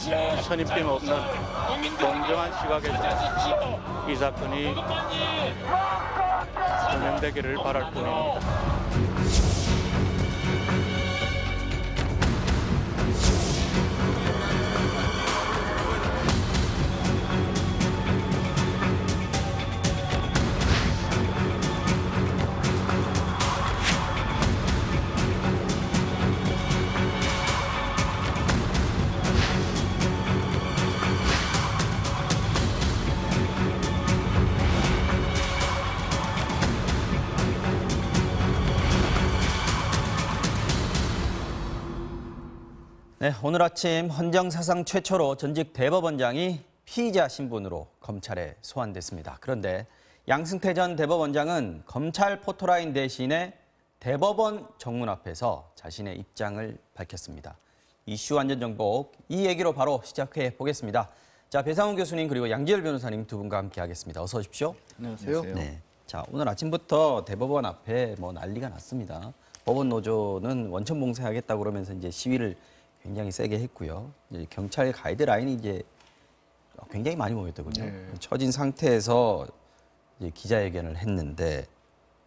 선입견 없는 공정한 시각에서 이 사건이 규명되기를 바랄 뿐입니다. 네, 오늘 아침 헌정사상 최초로 전직 대법원장이 피의자 신분으로 검찰에 소환됐습니다. 그런데 양승태 전 대법원장은 검찰 포토라인 대신에 대법원 정문 앞에서 자신의 입장을 밝혔습니다. 이슈 안전정보 이 얘기로 바로 시작해 보겠습니다. 자, 배상훈 교수님 그리고 양지열 변호사님 두 분과 함께 하겠습니다. 어서 오십시오. 안녕하세요. 네, 자, 오늘 아침부터 대법원 앞에 난리가 났습니다. 법원 노조는 원천 봉쇄하겠다고 그러면서 이제 시위를 굉장히 세게 했고요. 이제 경찰 가이드라인이 이제 굉장히 많이 모였더군요. 네. 처진 상태에서 이제 기자회견을 했는데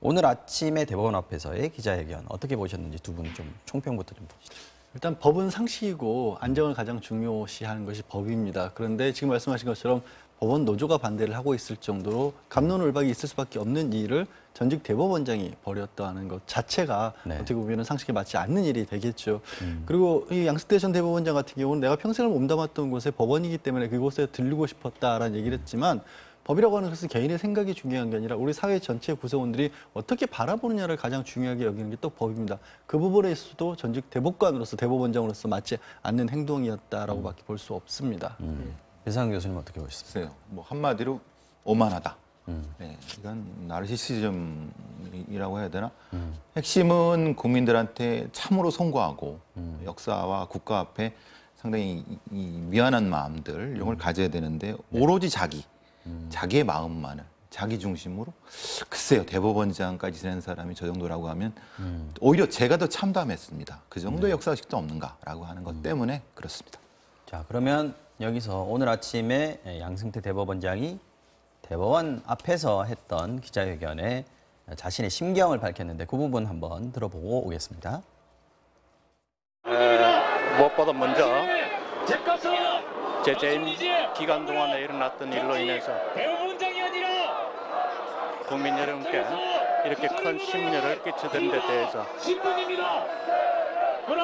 오늘 아침에 대법원 앞에서의 기자회견 어떻게 보셨는지 두 분 좀 총평부터 좀 보시죠. 일단 법은 상식이고 안정을 가장 중요시하는 것이 법입니다. 그런데 지금 말씀하신 것처럼 법원 노조가 반대를 하고 있을 정도로 갑론을박이 있을 수밖에 없는 일을 전직 대법원장이 벌였다는 것 자체가 네. 어떻게 보면 상식에 맞지 않는 일이 되겠죠. 그리고 이 양승태 전 대법원장 같은 경우는 내가 평생을 몸담았던 곳에 법원이기 때문에 그곳에 들르고 싶었다라는 얘기를 했지만 법이라고 하는 것은 개인의 생각이 중요한 게 아니라 우리 사회 전체 구성원들이 어떻게 바라보느냐를 가장 중요하게 여기는 게 또 법입니다. 그 부분에 있어서도 전직 대법관으로서 대법원장으로서 맞지 않는 행동이었다라고밖에 볼 수 없습니다. 배상훈 교수님 어떻게 보셨습니까? 글쎄요. 뭐 한마디로 오만하다. 네, 이건 나르시시즘이라고 해야 되나? 핵심은 국민들한테 참으로 송구하고 역사와 국가 앞에 상당히 이 미안한 마음들 이런 걸 가져야 되는데 오로지 자기의 마음만을 자기 중심으로 글쎄요. 대법원장까지 지낸 사람이 저 정도라고 하면 오히려 제가 더 참담했습니다. 그 정도의 역사식도 없는가라고 하는 것 때문에 그렇습니다. 자, 그러면 여기서 오늘 아침에 양승태 대법원장이 대법원 앞에서 했던 기자회견에 자신의 심경을 밝혔는데 그 부분 한번 들어보고 오겠습니다. 무엇보다 먼저 재임 기간 동안에 일어났던 일로 인해서 국민 여러분께 이렇게 큰 심려를 끼치던 데 대해서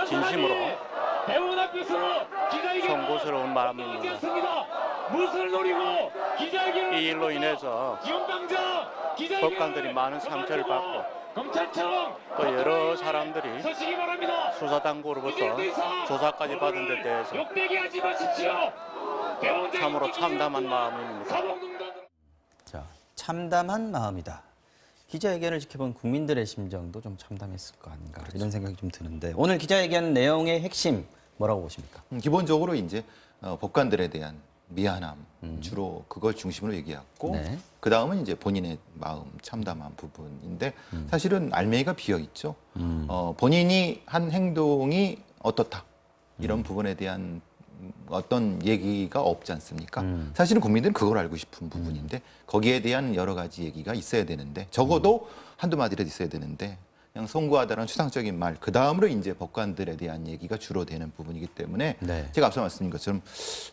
진심으로 송구스러운 마음입니다. 이 일로 인해서 법관들이 많은 상처를 받고 또 여러 사람들이 수사당국으로부터 조사까지 받은 데 대해서 참으로 참담한 마음입니다. 자, 참담한 마음이다. 기자회견을 지켜본 국민들의 심정도 좀 참담했을 거 아닌가 이런 생각이 좀 드는데 오늘 기자회견 내용의 핵심 뭐라고 보십니까? 기본적으로 이제 법관들에 대한 미안함 주로 그걸 중심으로 얘기했고 네. 그 다음은 이제 본인의 마음 참담한 부분인데 사실은 알맹이가 비어 있죠. 본인이 한 행동이 어떻다 이런 부분에 대한 어떤 얘기가 없지 않습니까? 사실은 국민들은 그걸 알고 싶은 부분인데 거기에 대한 여러 가지 얘기가 있어야 되는데 적어도 한두 마디라도 있어야 되는데 그냥 송구하다는 추상적인 말, 그 다음으로 이제 법관들에 대한 얘기가 주로 되는 부분이기 때문에 네. 제가 앞서 말씀드린 것처럼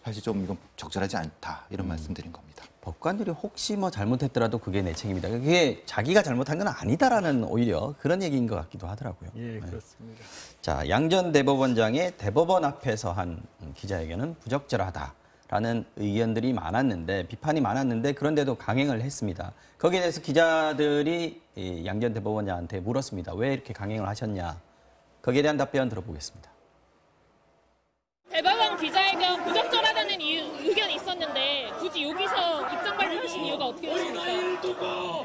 사실 좀 이건 적절하지 않다 이런 말씀드린 겁니다. 법관들이 혹시 잘못했더라도 그게 내 책임이다. 그게 자기가 잘못한 건 아니다라는 오히려 그런 얘기인 것 같기도 하더라고요. 예, 그렇습니다. 자, 양 전 대법원장의 대법원 앞에서 한 기자회견은 부적절하다라는 의견들이 많았는데 비판이 많았는데 그런데도 강행을 했습니다. 거기에 대해서 기자들이 양 전 대법원장한테 물었습니다. 왜 이렇게 강행을 하셨냐? 거기에 대한 답변 들어보겠습니다. 대법원 기자회견 부적절하다는 의견이 있었는데 굳이 여기서 입장 발표하신 이유가 어떻게 되십니까?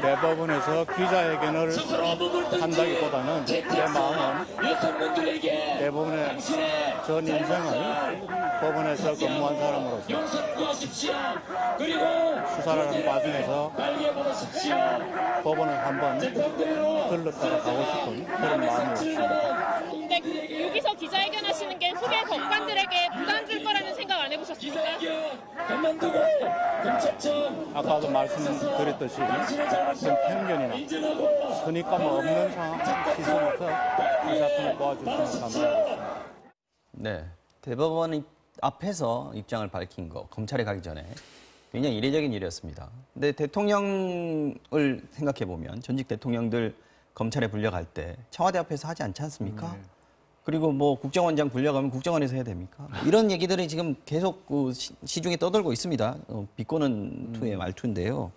대법원에서 기자회견을 한다기보다는 내 마음은 대법원의 전 인생을 법원에서 근무한 사람으로서 수사를 하는 과정에서 법원을 한번 들렀다가 가고 싶은 그런 마음이었습니다. 근데 여기서 기자회견 하시는 게 후배 법관들에게 부담 줄 거라는 생각 안 해보셨어요? 그만두고 검찰청 아까도 말씀드렸듯이 좀 편견이나 선입감 없는 시선에서 이 사건을 도와주시면 감사하겠습니다. 네, 대법원 앞에서 입장을 밝힌 거 검찰에 가기 전에 굉장히 이례적인 일이었습니다. 근데 대통령을 생각해 보면 전직 대통령들 검찰에 불려갈 때 청와대 앞에서 하지 않지 않습니까? 그리고 뭐 국정원장 불려가면 국정원에서 해야 됩니까? 이런 얘기들이 지금 계속 그 시중에 떠돌고 있습니다. 비꼬는 투의 말투인데요.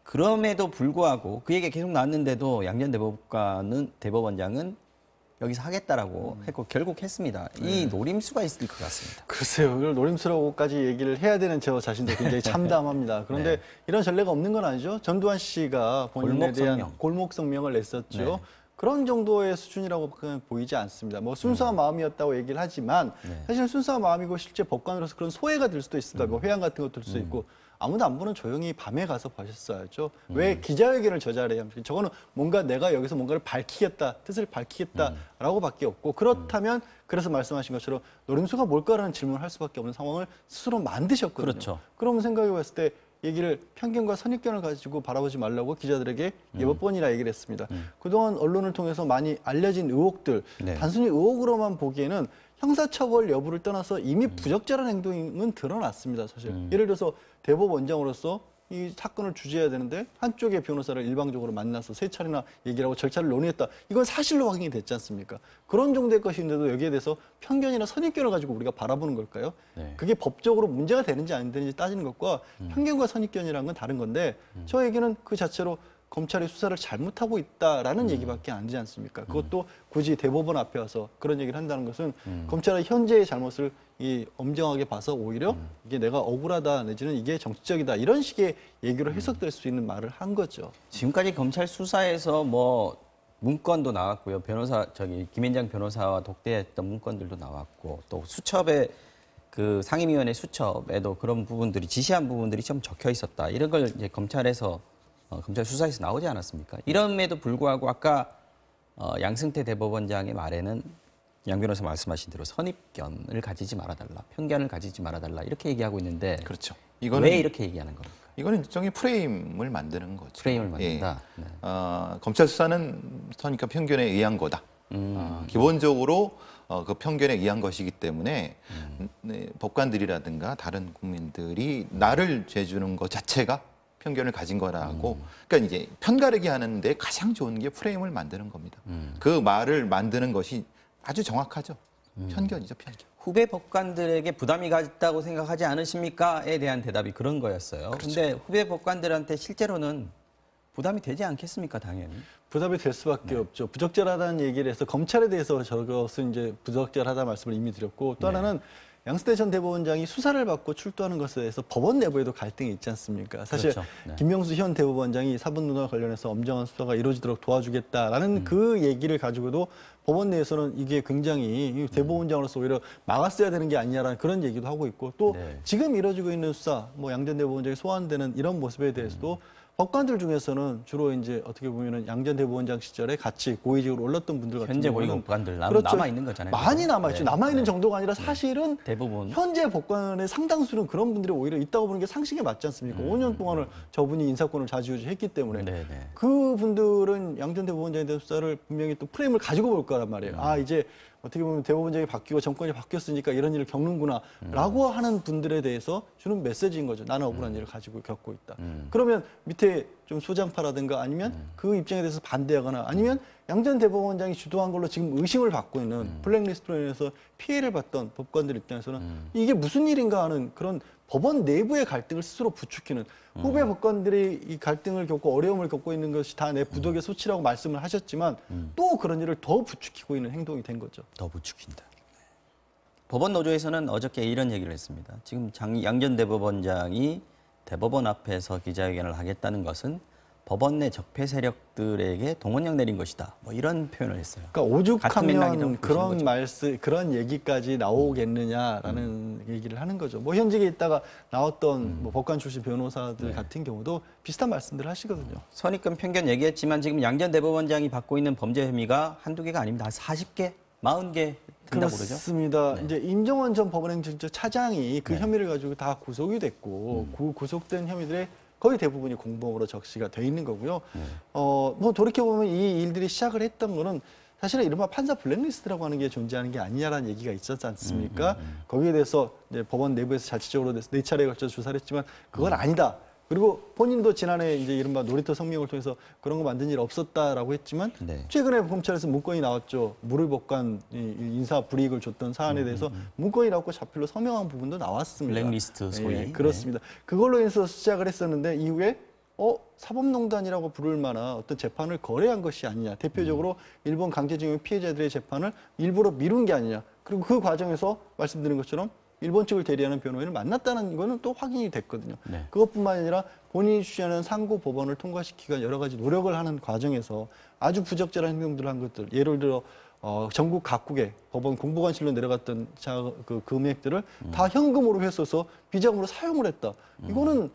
그럼에도 불구하고 그 얘기가 계속 나왔는데도 양전 대법원장은 여기서 하겠다라고 했고 결국 했습니다. 이 노림수가 있을 것 같습니다. 글쎄요, 이걸 노림수라고까지 얘기를 해야 되는 저 자신도 굉장히 참담합니다. 그런데 네. 이런 전례가 없는 건 아니죠. 전두환 씨가 본인에 대한 골목성명. 골목성명을 냈었죠. 네. 그런 정도의 수준이라고 보이지 않습니다. 뭐 순수한 마음이었다고 얘기를 하지만 사실 순수한 마음이고 실제 법관으로서 그런 소외가 될 수도 있습니다. 뭐 회한 같은 것도 될 수도 있고 아무도 안 보는 조용히 밤에 가서 보셨어야죠. 왜 기자회견을 저 자리에 합니까? 저거는 뭔가 내가 여기서 뭔가를 밝히겠다, 뜻을 밝히겠다라고밖에 없고 그렇다면 그래서 말씀하신 것처럼 노림수가 뭘까라는 질문을 할 수밖에 없는 상황을 스스로 만드셨거든요. 그렇죠. 그러면 생각해 봤을 때 얘기를 편견과 선입견을 가지고 바라보지 말라고 기자들에게 여러 번이나 얘기를 했습니다. 그동안 언론을 통해서 많이 알려진 의혹들, 네. 단순히 의혹으로만 보기에는 형사처벌 여부를 떠나서 이미 부적절한 행동은 드러났습니다. 사실 예를 들어서 대법원장으로서 이 사건을 주재해야 되는데 한쪽의 변호사를 일방적으로 만나서 3차례나 얘기를 하고 절차를 논의했다. 이건 사실로 확인이 됐지 않습니까? 그런 정도의 것인데도 여기에 대해서 편견이나 선입견을 가지고 우리가 바라보는 걸까요? 네. 그게 법적으로 문제가 되는지 안 되는지 따지는 것과 편견과 선입견이라는 건 다른 건데 저 얘기는 그 자체로 검찰이 수사를 잘못하고 있다라는 얘기밖에 안 되지 않습니까? 그것도 굳이 대법원 앞에 와서 그런 얘기를 한다는 것은 검찰의 현재의 잘못을 엄정하게 봐서 오히려 이게 내가 억울하다 내지는 이게 정치적이다 이런 식의 얘기로 해석될 수 있는 말을 한 거죠. 지금까지 검찰 수사에서 뭐 문건도 나왔고요. 김앤장 변호사와 독대했던 문건들도 나왔고 또 수첩에 그 상임위원회 수첩에도 그런 부분들이 지시한 부분들이 좀 적혀 있었다. 이런 걸 이제 검찰에서 검찰 수사에서 나오지 않았습니까? 이럼에도 불구하고 아까 양승태 대법원장의 말에는 양 변호사 말씀하신 대로 선입견을 가지지 말아달라, 편견을 가지지 말아달라 이렇게 얘기하고 있는데 그렇죠. 왜 이렇게 얘기하는 겁니까? 이거는 일종의 프레임을 만드는 거죠. 프레임을 만든다. 예. 네. 검찰 수사는 선입견 편견에 의한 거다. 기본적으로 그 편견에 의한 것이기 때문에 네, 법관들이라든가 다른 국민들이 나를 죄주는 것 자체가 편견을 가진 거라고. 그러니까 이제 편가르기 하는데 가장 좋은 게 프레임을 만드는 겁니다. 그 말을 만드는 것이 아주 정확하죠. 편견이죠, 편견. 후배 법관들에게 부담이 갔다고 생각하지 않으십니까?에 대한 대답이 그런 거였어요. 그런데 후배 법관들한테 실제로는 부담이 되지 않겠습니까, 당연히? 부담이 될 수밖에 없죠. 부적절하다는 얘기를 해서 검찰에 대해서 저것은 이제 부적절하다 말씀을 이미 드렸고 또 하나는 양승태 전 대법원장이 수사를 받고 출두하는 것에 대해서 법원 내부에도 갈등이 있지 않습니까? 사실 그렇죠. 네. 김명수 현 대법원장이 사법농단과 관련해서 엄정한 수사가 이루어지도록 도와주겠다라는 그 얘기를 가지고도 법원 내에서는 이게 굉장히 대법원장으로서 오히려 막았어야 되는 게 아니냐라는 그런 얘기도 하고 있고 또 지금 이루어지고 있는 수사, 뭐 양 전 대법원장이 소환되는 이런 모습에 대해서도 법관들 중에서는 주로 이제 어떻게 보면은 양 전 대법원장 시절에 같이 고위직으로 올랐던 분들 같은 현재 경우는 고위 법관들 그렇죠. 남아 있는 거잖아요. 많이 남아 있죠. 네. 남아 있는 네. 정도가 아니라 사실은 대부분 현재 법관의 상당수는 그런 분들이 오히려 있다고 보는 게 상식에 맞지 않습니까? 5년 동안을 저분이 인사권을 좌지우지했기 때문에 네네. 그 분들은 양 전 대법원장에 대한 수사를 분명히 또 프레임을 가지고 볼 거란 말이에요. 아 이제 어떻게 보면 대법원장이 바뀌고 정권이 바뀌었으니까 이런 일을 겪는구나라고 하는 분들에 대해서 주는 메시지인 거죠. 나는 억울한 일을 가지고 겪고 있다. 그러면 밑에 좀 소장파라든가 아니면 그 입장에 대해서 반대하거나 아니면 양 전 대법원장이 주도한 걸로 지금 의심을 받고 있는 블랙리스트로 인해서 피해를 봤던 법관들 입장에서는 이게 무슨 일인가 하는 그런 법원 내부의 갈등을 스스로 부추기는 후배 법관들이 이 갈등을 겪고 어려움을 겪고 있는 것이 다 내 부덕의 소치라고 말씀을 하셨지만 또 그런 일을 더 부추기고 있는 행동이 된 거죠. 더 부추긴다. 법원 노조에서는 어저께 이런 얘기를 했습니다. 지금 양 전 대법원장이 대법원 앞에서 기자회견을 하겠다는 것은 법원 내 적폐 세력들에게 동원령 내린 것이다. 뭐 이런 표현을 했어요. 그러니까 같은 맥락이라고 오죽하면 보시는 그런 거죠. 말씀, 그런 얘기까지 나오겠느냐라는 얘기를 하는 거죠. 뭐 현직에 있다가 나왔던 뭐 법관 출신 변호사들 같은 경우도 비슷한 말씀들을 하시거든요. 선입견 편견 얘기했지만 지금 양 전 대법원장이 받고 있는 범죄 혐의가 한두 개가 아닙니다. 40개, 40개 그렇죠? 그렇습니다. 네. 이제 임종원 전 법원행정처 차장이 그 네. 혐의를 가지고 다 구속이 됐고 그 구속된 혐의들의 거의 대부분이 공범으로 적시가 돼 있는 거고요. 뭐 돌이켜 보면 이 일들이 시작을 했던 거는 사실은 이른바 판사 블랙리스트라고 하는 게 존재하는 게 아니냐라는 얘기가 있었지 않습니까? 거기에 대해서 이제 법원 내부에서 자체적으로 4차례에 걸쳐 조사를 했지만 그건 아니다. 그리고 본인도 지난해 이제 이른바 놀이터 성명을 통해서 그런 거 만든 일 없었다라고 했지만 네. 최근에 검찰에서 문건이 나왔죠. 물을 법관 인사 불이익을 줬던 사안에 대해서 문건이 나왔고 자필로 서명한 부분도 나왔습니다. 블랙리스트 소위. 예, 그렇습니다. 그걸로 인해서 시작을 했었는데 이후에 사법농단이라고 부를 만한 어떤 재판을 거래한 것이 아니냐. 대표적으로 일본 강제징용 피해자들의 재판을 일부러 미룬 게 아니냐. 그리고 그 과정에서 말씀드린 것처럼 일본 측을 대리하는 변호인을 만났다는 거는 또 확인이 됐거든요. 네. 그것뿐만 아니라 본인이 주장하는 상고 법원을 통과시키기 위한 여러 가지 노력을 하는 과정에서 아주 부적절한 행동들을 한 것들, 예를 들어 전국 각국의 법원 공보관실로 내려갔던 그 금액들을 다 현금으로 회수해서 비자금으로 사용을 했다. 이거는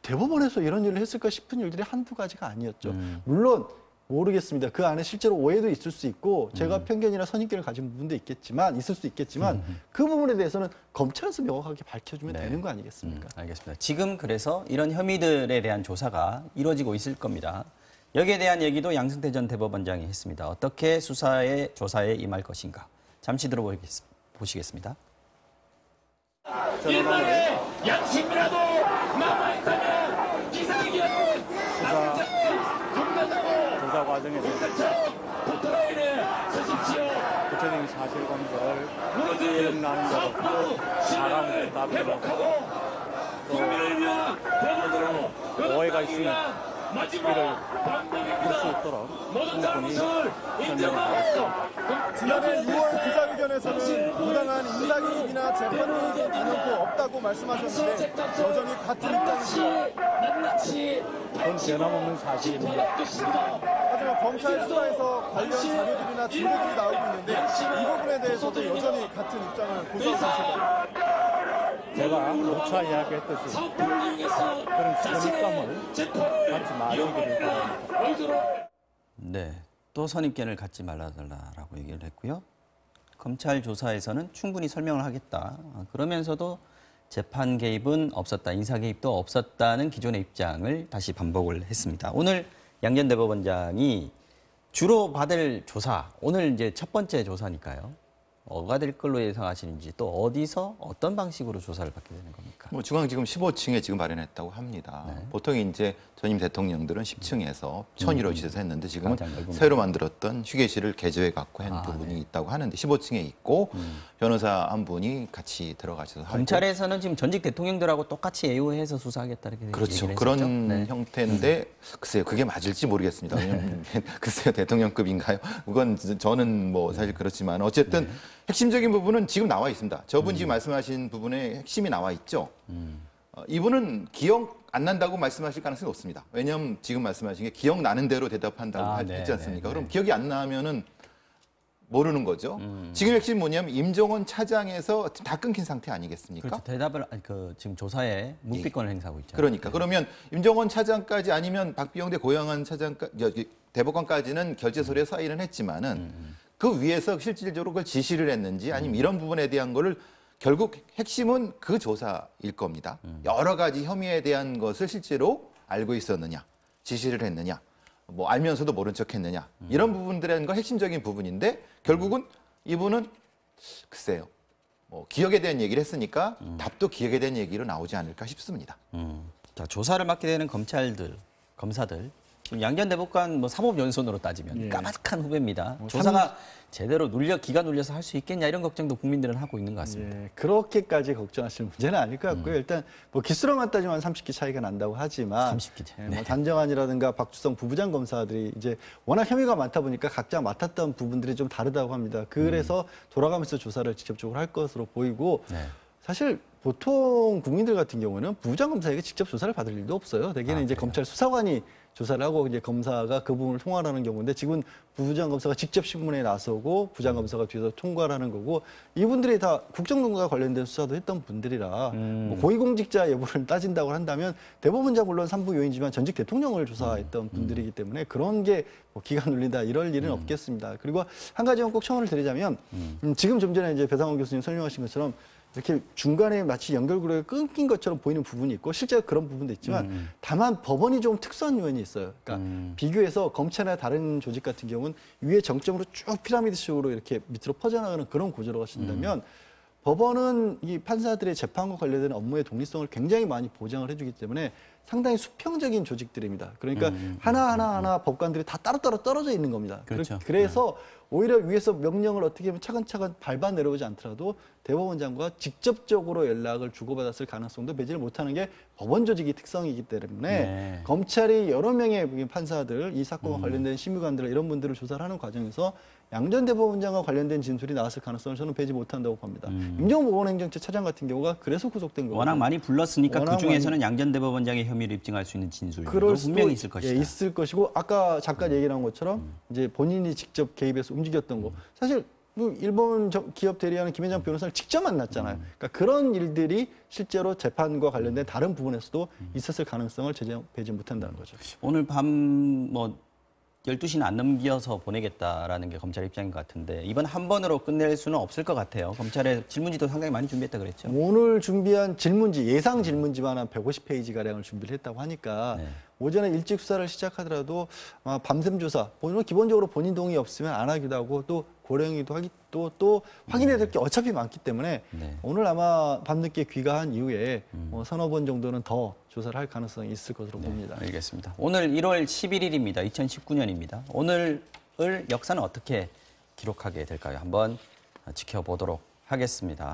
대법원에서 이런 일을 했을까 싶은 일들이 한두 가지가 아니었죠. 물론 모르겠습니다. 그 안에 실제로 오해도 있을 수 있고 제가 편견이나 선입견을 가진 부분도 있을 수 있겠지만 그 부분에 대해서는 검찰에서 명확하게 밝혀주면 되는 거 아니겠습니까? 알겠습니다. 지금 그래서 이런 혐의들에 대한 조사가 이루어지고 있을 겁니다. 여기에 대한 얘기도 양승태 전 대법원장이 했습니다. 어떻게 조사에 임할 것인가. 잠시 들어보시겠습니다. 일본에 양심이라도 남아있다면 기사기관은 조사 과정에서 포토라인에 서십시오. 구체적인 사실관계를 기억나는 대로 사람을 답변하고 국민을 위한 법원으로 오해가 있으면 마지막 할 수 있도록 모든 충분히 잘못을 인정하고 지난해 6월 기자회견에서는 부당한 인사개입이나 재판개입은 단연코 없다고 말씀하셨는데 여전히 같은 입장이시죠. 그건 변함없는 사실입니다. 하지만 검찰 수사에서 관련 자료들이나 증거들이 나오고 있는데 이 부분에 대해서도 여전히 같은 입장을 고수하고 계시다. 제가 누차 이야기했듯이 그런 선입감을 갖지 마시기를 바랍니다. 네, 또 선입견을 갖지 말아달라고 얘기를 했고요. 검찰 조사에서는 충분히 설명을 하겠다. 그러면서도 재판 개입은 없었다, 인사 개입도 없었다는 기존의 입장을 다시 반복을 했습니다. 오늘 양 전 대법원장이 주로 받을 조사, 오늘 이제 첫 번째 조사니까요. 뭐가 될 걸로 예상하시는지 또 어디서 어떤 방식으로 조사를 받게 되는 겁니까? 뭐 중앙지검 15층에 지금 마련했다고 합니다. 보통 이제 전임 대통령들은 10층에서 천일호실에서 했는데 지금은 가장 넓은 새로 만들었던 휴게실을 개조해 갖고 한 부분이 있다고 하는데 15층에 있고 변호사 한 분이 같이 들어가셔서 검찰에서는 지금 전직 대통령들하고 똑같이 애우해서 수사하겠다 이렇게 그렇죠. 얘기를 그런 했었죠? 네. 형태인데 글쎄요. 그게 맞을지 모르겠습니다. 왜냐면 글쎄요. 대통령급인가요? 그건 저는 뭐 사실 그렇지만 어쨌든 핵심적인 부분은 지금 나와 있습니다. 저분 지금 말씀하신 부분에 핵심이 나와 있죠. 이분은 기억 안 난다고 말씀하실 가능성이 없습니다. 왜냐하면 지금 말씀하신 게 기억나는 대로 대답한다고 했지 않습니까? 그럼 기억이 안 나면은 모르는 거죠. 지금 핵심이 뭐냐면 임종원 차장에서 다 끊긴 상태 아니겠습니까? 그렇죠. 대답을 지금 조사에 묵비권을 행사하고 있죠. 그러니까 그러면 임종원 차장까지 아니면 박비영대 고영한 차장까지 대법관까지는 결재서류에 사인은 했지만은 그 위에서 실질적으로 그걸 지시를 했는지 아니면 이런 부분에 대한 거를 결국 핵심은 그 조사일 겁니다. 여러 가지 혐의에 대한 것을 실제로 알고 있었느냐, 지시를 했느냐, 뭐 알면서도 모른 척했느냐 이런 부분들에 대한 건 핵심적인 부분인데 결국은 이분은 글쎄요. 뭐 기억에 대한 얘기를 했으니까 답도 기억에 대한 얘기로 나오지 않을까 싶습니다. 자, 조사를 맡게 되는 검사들. 지금 양 전 대법관 사법연수원으로 따지면 까마득한 후배입니다. 조사가 제대로 기가 눌려서 할 수 있겠냐 이런 걱정도 국민들은 하고 있는 것 같습니다. 예, 그렇게까지 걱정하실 문제는 아닐 것 같고요. 일단 뭐 기수로만 따지면 30기 차이가 난다고 하지만 30기. 예, 뭐 단정한이라든가 박주성 부부장 검사들이 이제 워낙 혐의가 많다 보니까 각자 맡았던 부분들이 좀 다르다고 합니다. 그래서 돌아가면서 조사를 직접적으로 할 것으로 보이고 사실 보통 국민들 같은 경우는 부장검사에게 직접 조사를 받을 일도 없어요. 대개는 이제 검찰 수사관이 조사를 하고 이제 검사가 그 부분을 통과하는 경우인데 지금은 부장검사가 직접 신문에 나서고 부장검사가 뒤에서 통과를 하는 거고 이분들이 다 국정농단과 관련된 수사도 했던 분들이라 뭐 고위공직자 여부를 따진다고 한다면 대법원장 물론 3부 요인이지만 전직 대통령을 조사했던 분들이기 때문에 그런 게 뭐 기가 눌린다 이럴 일은 없겠습니다. 그리고 한 가지만 꼭 첨언을 드리자면 지금 좀 전에 이제 배상원 교수님 설명하신 것처럼 이렇게 중간에 마치 연결고리가 끊긴 것처럼 보이는 부분이 있고 실제로 그런 부분도 있지만 다만 법원이 좀 특수한 요인이 있어요. 그러니까 비교해서 검찰이나 다른 조직 같은 경우는 위에 정점으로 쭉 피라미드식으로 이렇게 밑으로 퍼져나가는 그런 구조로 가신다면 법원은 이 판사들의 재판과 관련된 업무의 독립성을 굉장히 많이 보장을 해주기 때문에 상당히 수평적인 조직들입니다. 그러니까 하나하나 법관들이 다 따로따로 떨어져 있는 겁니다. 그렇죠. 그래서 오히려 위에서 명령을 어떻게 보면 차근차근 밟아 내려오지 않더라도 대법원장과 직접적으로 연락을 주고받았을 가능성도 배제를 못하는 게 법원 조직의 특성이기 때문에 검찰이 여러 명의 판사들, 이 사건과 관련된 심의관들 이런 분들을 조사를 하는 과정에서 양 전 대법원장과 관련된 진술이 나왔을 가능성을 저는 배제 못한다고 봅니다. 임종원 보건행정처 차장 같은 경우가 그래서 구속된 거고 워낙 많이 불렀으니까 그 중에서는 양 전 대법원장의 혐의를 입증할 수 있는 진술도 분명히 있을 것이다. 예, 있을 것이고 아까 잠깐 얘기 나온 것처럼 이제 본인이 직접 개입해서 움직였던 거 사실 뭐 일본 기업 대리하는 김현장 변호사를 직접 만났잖아요. 그러니까 그런 일들이 실제로 재판과 관련된 다른 부분에서도 있었을 가능성을 배제 못한다는 거죠. 오늘 밤 뭐 12시는 안 넘겨서 보내겠다라는 게 검찰 입장인 것 같은데 이번 한 번으로 끝낼 수는 없을 것 같아요. 검찰의 질문지도 상당히 많이 준비했다 그랬죠. 오늘 준비한 질문지, 예상 질문지만 한 150페이지가량을 준비를 했다고 하니까 오전에 일찍 수사를 시작하더라도 아마 밤샘 조사, 기본적으로 본인 동의 없으면 안 하기도 하고 또 고령이기도 하기 또 확인해야 될 게 어차피 많기 때문에 오늘 아마 밤늦게 귀가한 이후에 서너 번 정도는 더 조사를 할 가능성이 있을 것으로 봅니다. 알겠습니다. 오늘 1월 11일입니다. 2019년입니다. 오늘을 역사는 어떻게 기록하게 될까요? 한번 지켜보도록 하겠습니다.